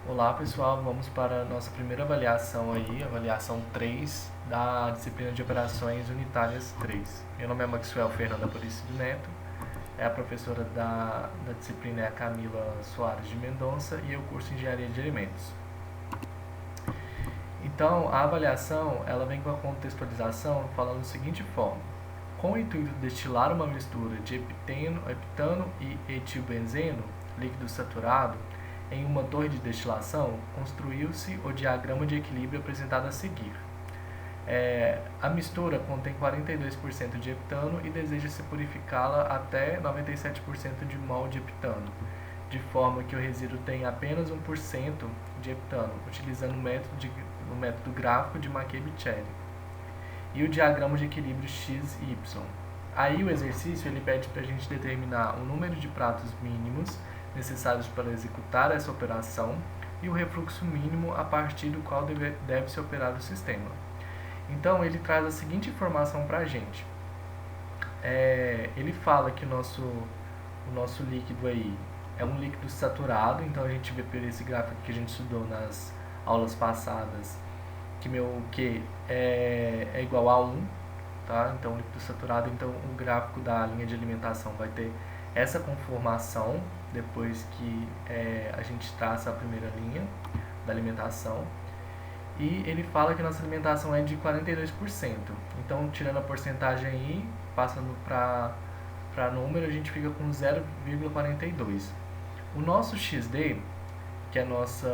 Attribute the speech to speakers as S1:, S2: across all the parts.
S1: Olá pessoal, vamos para a nossa primeira avaliação aí, avaliação 3 da disciplina de Operações Unitárias 3. Meu nome é Maxwell Fernanda Aparecido Neto, a professora da disciplina é a Camila Soares de Mendonça e eu curso Engenharia de Alimentos. Então, a avaliação ela vem com a contextualização falando da seguinte forma: com o intuito de destilar uma mistura de heptano e etilbenzeno, líquido saturado, em uma torre de destilação, construiu-se o diagrama de equilíbrio apresentado a seguir. A mistura contém 42% de heptano e deseja-se purificá-la até 97% de mol de heptano, de forma que o resíduo tenha apenas 1% de heptano, utilizando o método gráfico de Mackey-Bichelli e o diagrama de equilíbrio XY. Aí o exercício ele pede para a gente determinar o número de pratos mínimos necessários para executar essa operação e o refluxo mínimo a partir do qual deve ser operado o sistema. Então ele traz a seguinte informação para a gente. Ele fala que o nosso líquido aí é um líquido saturado, então a gente vê por esse gráfico que a gente estudou nas aulas passadas que meu Q é igual a 1, tá? Então líquido saturado, então o gráfico da linha de alimentação vai ter essa conformação depois que a gente traça a primeira linha da alimentação. E ele fala que nossa alimentação é de 42%. Então, tirando a porcentagem aí, passando para número, a gente fica com 0,42. O nosso XD, que é nosso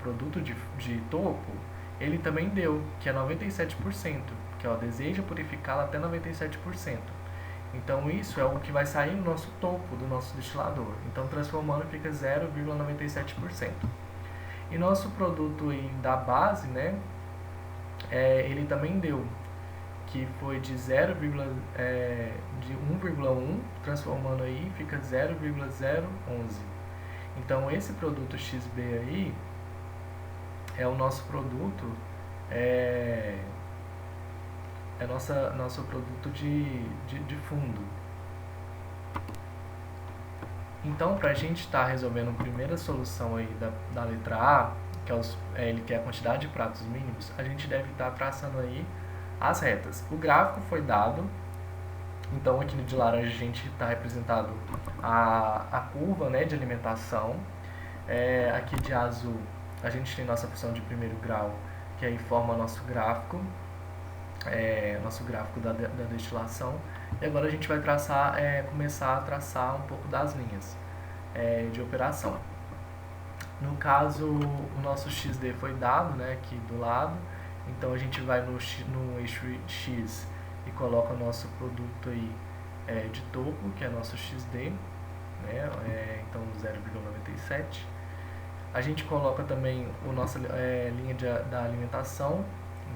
S1: produto de topo, ele também deu, que é 97%, que deseja purificá-la até 97%. Então isso é o que vai sair no nosso topo do nosso destilador. Então transformando fica 0,97%. E nosso produto aí da base, né, ele também deu, que foi de 1,1, transformando aí fica 0,011. Então esse produto XB aí é o nosso produto, nosso produto de fundo. Então, para a gente estar resolvendo a primeira solução aí da letra A, que ele quer a quantidade de pratos mínimos, a gente deve estar traçando aí as retas. O gráfico foi dado, então aqui de laranja a gente está representado a curva, né, de alimentação. Aqui de azul a gente tem nossa função de primeiro grau, que aí forma nosso gráfico da destilação. E agora a gente vai começar a traçar um pouco das linhas de operação. No caso, o nosso XD foi dado, né, aqui do lado, então a gente vai no eixo X e coloca o nosso produto aí de topo, que é nosso XD, né, então 0,97. A gente coloca também a nossa linha da alimentação,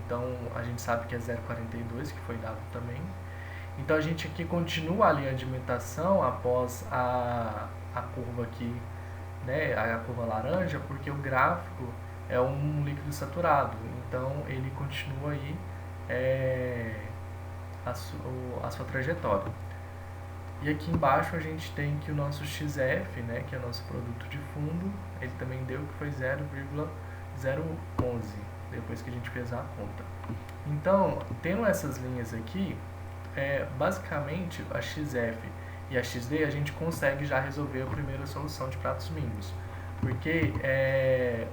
S1: então a gente sabe que é 0,42, que foi dado também. Então a gente aqui continua a linha de alimentação após a curva aqui, né, a curva laranja, porque o gráfico é um líquido saturado, então ele continua aí a sua trajetória. E aqui embaixo a gente tem que o nosso XF, né, que é o nosso produto de fundo, ele também deu que foi 0,011, depois que a gente fez a conta. Então, tendo essas linhas aqui, basicamente a XF e a XD a gente consegue já resolver a primeira solução de pratos mínimos. Porque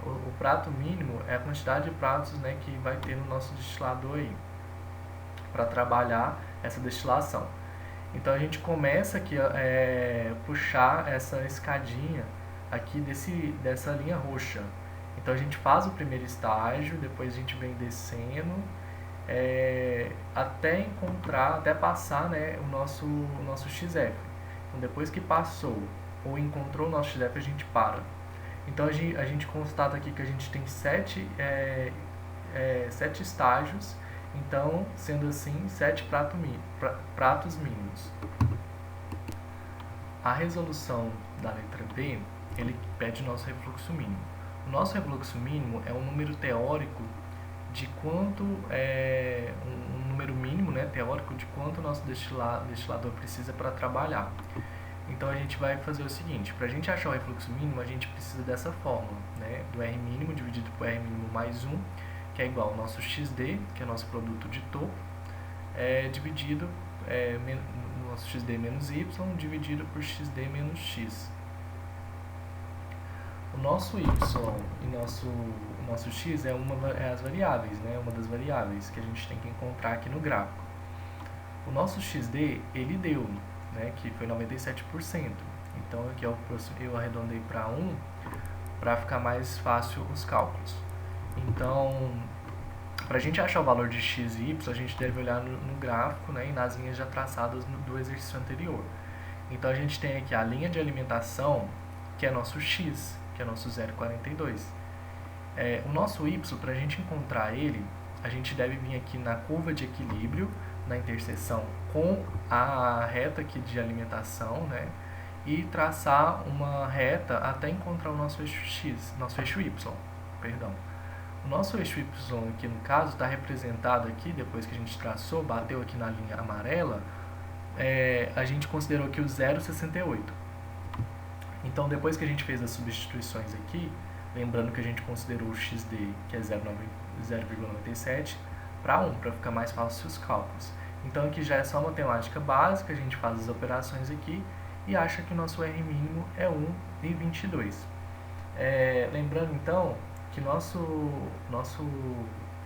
S1: o prato mínimo é a quantidade de pratos, né, que vai ter no nosso destilador aí, para trabalhar essa destilação. Então a gente começa aqui a puxar essa escadinha aqui dessa linha roxa. Então a gente faz o primeiro estágio, depois a gente vem descendo até passar, né, o nosso XF. Então depois que passou ou encontrou o nosso XF, a gente para. Então a gente constata aqui que a gente tem 7 estágios. Então, sendo assim, 7 pratos mínimos. A resolução da letra B, ele pede o nosso refluxo mínimo. O nosso refluxo mínimo é um número teórico de quanto um número mínimo, né, teórico de quanto o nosso destilador precisa para trabalhar. Então a gente vai fazer o seguinte, para a gente achar o refluxo mínimo, a gente precisa dessa fórmula, né? Do R mínimo dividido por R mínimo mais 1, que é igual ao nosso XD, que é nosso produto de topo, dividido, nosso XD menos Y, dividido por XD menos X. O nosso Y e nosso X é as variáveis, né? Uma das variáveis que a gente tem que encontrar aqui no gráfico. O nosso XD, ele deu, né, que foi 97%. Então aqui eu arredondei para 1 para ficar mais fácil os cálculos. Então, para a gente achar o valor de x e y, a gente deve olhar no gráfico, né, e nas linhas já traçadas do exercício anterior. Então a gente tem aqui a linha de alimentação, que é nosso x, que é nosso 0,42. O nosso y, para a gente encontrar ele, a gente deve vir aqui na curva de equilíbrio, na interseção com a reta aqui de alimentação, né? E traçar uma reta até encontrar o nosso eixo x, nosso eixo y, perdão. O nosso eixo y aqui no caso está representado aqui, depois que a gente traçou, bateu aqui na linha amarela, a gente considerou aqui o 0,68. Então depois que a gente fez as substituições aqui, lembrando que a gente considerou o XD, que é 0,97, para 1, para ficar mais fácil os cálculos. Então aqui já é só matemática básica, a gente faz as operações aqui e acha que o nosso R mínimo é 1,22. Lembrando então que nosso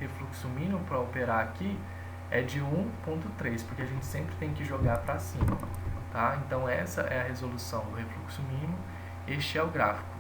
S1: refluxo mínimo para operar aqui é de 1,3, porque a gente sempre tem que jogar para cima. Tá? Então essa é a resolução do refluxo mínimo, este é o gráfico.